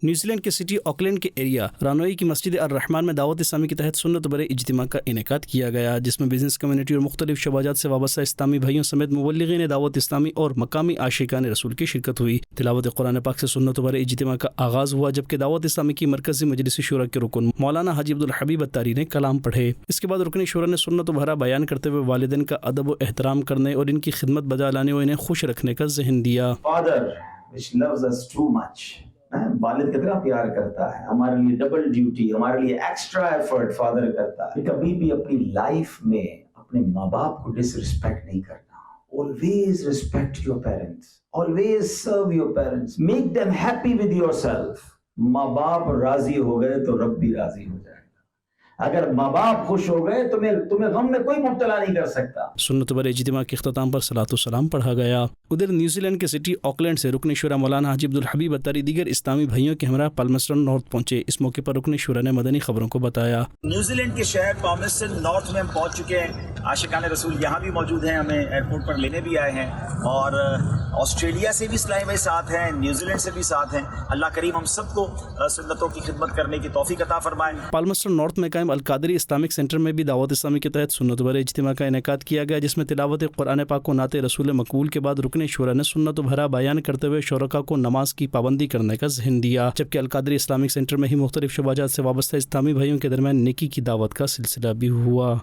New Zealand کے city Auckland کے area رانوئی کی مسجد الرحمان میں دعوت اسلامی کے تحت سنت برے اجتماع کا انعقاد کیا گیا، جس میں بزنس کمیونٹی اور مختلف شعبات سے وابستہ اسلامی بھائیوں سمیت مبلغین دعوت اسلامی اور مقامی عاشقان رسول کی شرکت ہوئی۔ تلاوت قرآن پاک سے سنت برے اجتماع کا آغاز ہوا، جبکہ دعوت اسلامی کی مرکزی مجلس شورا کے رکن مولانا حاجی عبدالحبیب اتاری نے کلام پڑھے۔ اس کے بعد رکن شورا نے سنت بھرا بیان کرتے ہوئے والدین کا ادب و احترام کرنے اور ان کی خدمت بجا لانے اور انہیں خوش رکھنے کا ذہن دیا۔ والد کتنا پیار کرتا ہے، ہمارے لیے ڈبل ڈیوٹی، ہمارے لیے ایکسٹرا ایفرٹ فادر کرتا ہے۔ کبھی بھی اپنی لائف میں اپنے ماں باپ کو ڈس رسپیکٹ نہیں کرنا۔ Always respect your parents. Always serve your parents. Make them happy with yourself. ماں باپ راضی ہو گئے تو رب بھی راضی ہو جائے گا۔ اگر ماں باپ خوش ہو گئے تمہیں غم میں کوئی مبتلا نہیں کر سکتا۔ سنت برے اجتماع کے اختتام پر صلاۃ و سلام پڑھا گیا۔ ادھر نیوزی لینڈ کے سٹی آکلینڈ سے رکن شورا مولانا حاجی عبدالحبیب اتاری دیگر اسلامی بھائیوں کے ہمراہ پالمسٹن نارتھ پہنچے۔ اس موقع پر رکن شورا نے مدنی خبروں کو بتایا۔ نیوزی لینڈ کے شہر پالمسٹن نارتھ میں ہم پہنچ چکے ہیں۔ عاشقان رسول یہاں بھی موجود ہیں، ہمیں ایئرپورٹ پر لینے بھی آئے ہیں، اور آسٹریلیا سے بھی اسلامی بھائی ساتھ ہیں، نیوزی لینڈ سے بھی ساتھ ہیں۔ اللہ کریم ہم سب کو سنتوں کی خدمت کرنے کی توفیق عطا فرمائے۔ پالمسٹن نارتھ میں قائم القادری اسلامک سینٹر میں بھی دعوت اسلامی کے تحت سنت برے اجتماع کا انعقاد کیا گیا، جس میں تلاوت قرآن پاک و نعت رسول مقبول کے بعد رکن شورا نے سنت بھرا بیان کرتے ہوئے شرکاء کو نماز کی پابندی کرنے کا ذہن دیا، جبکہ القادری اسلامک سینٹر میں ہی مختلف شعبات سے وابستہ اسلامی بھائیوں کے درمیان نیکی کی دعوت کا سلسلہ بھی ہوا۔